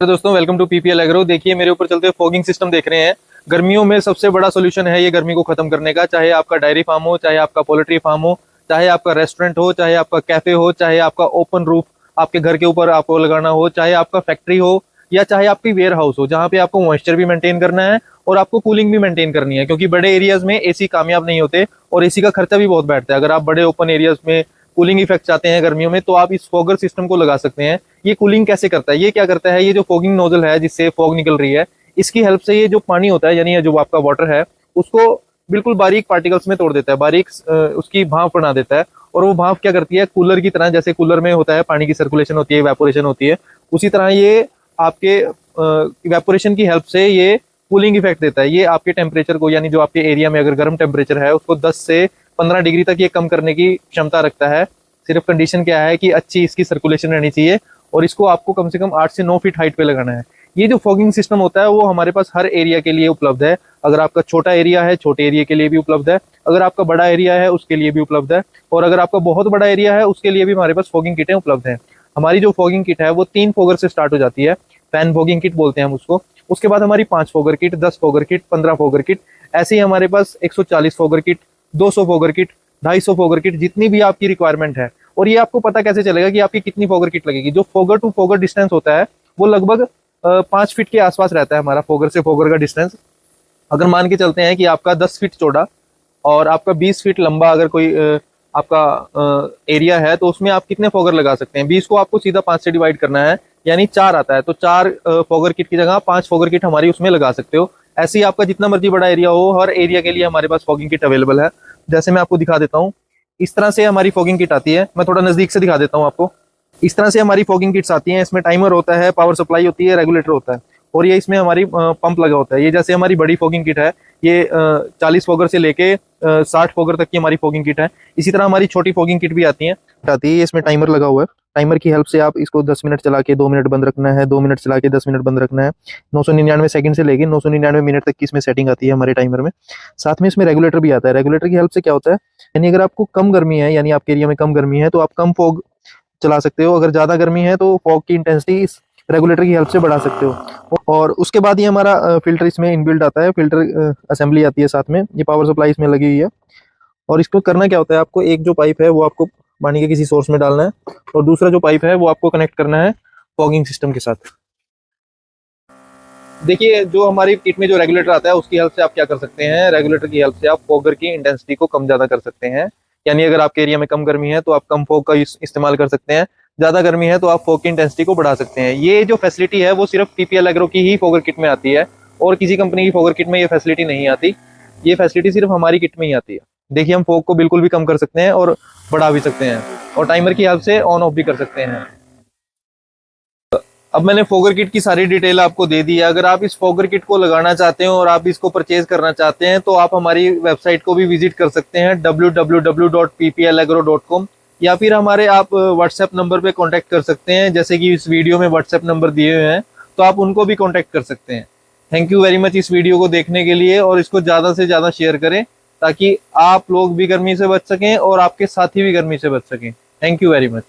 तो दोस्तों welcome to PPL agro. देखिए मेरे ऊपर चलते हुए फॉगिंग सिस्टम देख रहे हैं। गर्मियों में सबसे बड़ा सोल्यूशन है ये गर्मी को खत्म करने का। चाहे आपका डायरी फार्म हो, चाहे आपका पोल्ट्री फार्म हो, चाहे आपका रेस्टोरेंट हो, चाहे आपका कैफे हो, चाहे आपका ओपन रूफ आपके घर के ऊपर आपको लगाना हो, चाहे आपका फैक्ट्री हो या चाहे आपकी वेयर हाउस हो, जहाँ पे आपको मॉइस्चर भी मेंटेन करना है और आपको कूलिंग भी मेंटेन करनी है। क्योंकि बड़े एरियाज में एसी कामयाब नहीं होते और एसी का खर्चा भी बहुत बैठता है। अगर आप बड़े ओपन एरियाज में कूलिंग इफेक्ट चाहते हैं गर्मियों में, तो आप इस फॉगर सिस्टम को लगा सकते हैं। ये कूलिंग कैसे करता है, ये क्या करता है, ये जो फॉगिंग नोजल है जिससे फॉग निकल रही है, इसकी हेल्प से ये जो पानी होता है, यानी जो आपका वाटर है, उसको बिल्कुल बारीक पार्टिकल्स में तोड़ देता है, बारीक उसकी भाप बना देता है। और वो भाप क्या करती है, कूलर की तरह, जैसे कूलर में होता है पानी की सर्कुलेशन होती है, इवेपोरेशन होती है, उसी तरह ये आपके इवेपोरेशन की हेल्प से ये कूलिंग इफेक्ट देता है। ये आपके टेम्परेचर को, यानी जो आपके एरिया में अगर गर्म टेम्परेचर है, उसको 10 से 15 डिग्री तक ये कम करने की क्षमता रखता है। सिर्फ कंडीशन क्या है कि अच्छी इसकी सर्कुलेशन रहनी चाहिए और इसको आपको कम से कम 8 से 9 फीट हाइट पे लगाना है। ये जो फॉगिंग सिस्टम होता है वो हमारे पास हर एरिया के लिए उपलब्ध है। अगर आपका छोटा एरिया है, छोटे एरिया के लिए भी उपलब्ध है। अगर आपका बड़ा एरिया है, उसके लिए भी उपलब्ध है। और अगर आपका बहुत बड़ा एरिया है, उसके लिए भी हमारे पास फॉगिंग किटें उपलब्ध हैं। हमारी जो फॉगिंग किट है वो 3 फोगर से स्टार्ट हो जाती है। फैन फॉगिंग किट बोलते हैं हम उसको। उसके बाद हमारी 5 fogger kit, 10 fogger kit, 15 fogger kit, ऐसे ही हमारे पास 140 fogger kit, 200 fogger kit, 250 fogger kit, जितनी भी आपकी रिक्वायरमेंट है। और ये आपको पता कैसे चलेगा कि आपकी कितनी फोगर किट लगेगी। जो फोगर टू फोगर डिस्टेंस होता है वो लगभग 5 फीट के आसपास रहता है हमारा फोगर से फोगर का डिस्टेंस। अगर मान के चलते हैं कि आपका 10 फीट चौड़ा और आपका 20 फीट लंबा अगर कोई आपका एरिया है, तो उसमें आप कितने फोगर लगा सकते हैं। 20 को आपको सीधा 5 से डिवाइड करना है, यानी 4 आता है। तो 4 फोगर किट की जगह 5 फोगर किट हमारी उसमें लगा सकते हो। ऐसे ही आपका जितना मर्जी बड़ा एरिया हो, हर एरिया के लिए हमारे पास फॉगिंग किट अवेलेबल है। जैसे मैं आपको दिखा देता हूँ, इस तरह से हमारी फॉगिंग किट आती है। मैं थोड़ा नजदीक से दिखा देता हूँ आपको। इस तरह से हमारी फॉगिंग किट्स आती हैं। इसमें टाइमर होता है, पावर सप्लाई होती है, रेगुलेटर होता है और ये इसमें हमारी पंप लगा होता है। ये जैसे हमारी बड़ी फॉगिंग किट है, ये 40 फोगर से लेके 60 फोगर तक की हमारी फॉगिंग किट है। इसी तरह हमारी छोटी फॉगिंग किट भी आती है। इसमें टाइमर लगा हुआ है। टाइमर की हेल्प से आप इसको 10 मिनट चला के 2 मिनट बंद रखना है, 2 मिनट चला के 10 मिनट बंद रखना है। 999 सेकंड से लेके 999 मिनट तक की इसमें सेटिंग आती है हमारे टाइमर में। साथ में इसमें रेगुलेटर भी आता है। रेगुलेटर की हेल्प से क्या होता है, यानी अगर आपको कम गर्मी है, यानी आपके एरिया में कम गर्मी है, तो आप कम फॉग चला सकते हो। अगर ज्यादा गर्मी है तो फॉग की इंटेंसिटी इस रेगुलेटर की हेल्प से बढ़ा सकते हो। और उसके बाद ये हमारा फिल्टर इसमें इनबिल्ट आता है। फिल्टर असेंबली आती है साथ में। ये पावर सप्लाई इसमें लगी हुई है। और इसको करना क्या होता है, आपको एक जो पाइप है वो आपको पानी के किसी सोर्स में डालना है और दूसरा जो पाइप है वो आपको कनेक्ट करना है फॉगिंग सिस्टम के साथ। देखिए जो हमारी किट में जो रेगुलेटर आता है उसकी हेल्प से आप क्या कर सकते हैं, रेगुलेटर की हेल्प से आप फॉगर की इंटेंसिटी को कम ज्यादा कर सकते हैं। यानी अगर आपके एरिया में कम गर्मी है तो आप कम फॉग का इस्तेमाल कर सकते हैं। ज्यादा गर्मी है तो आप फॉग की इंटेंसिटी को बढ़ा सकते हैं। ये जो फैसिलिटी है वो सिर्फ पीपीएल एग्रो की ही फॉगर किट में आती है और किसी कंपनी की फॉगर किट में ये फैसिलिटी नहीं आती। ये फैसिलिटी सिर्फ हमारी किट में ही आती है। देखिए हम फॉग को बिल्कुल भी कम कर सकते हैं और बढ़ा भी सकते हैं और टाइमर की हेल्प से ऑन ऑफ भी कर सकते हैं। अब मैंने फोगर किट की सारी डिटेल आपको दे दी है। अगर आप इस फोगर किट को लगाना चाहते हैं और आप इसको परचेज करना चाहते हैं तो आप हमारी वेबसाइट को भी विजिट कर सकते हैं www.pplagro.com, या फिर हमारे आप व्हाट्सएप नंबर पे कांटेक्ट कर सकते हैं, जैसे कि इस वीडियो में व्हाट्सएप नंबर दिए हुए हैं, तो आप उनको भी कांटेक्ट कर सकते हैं। थैंक यू वेरी मच इस वीडियो को देखने के लिए और इसको ज़्यादा से ज़्यादा शेयर करें ताकि आप लोग भी गर्मी से बच सकें और आपके साथी भी गर्मी से बच सकें। Thank you very much.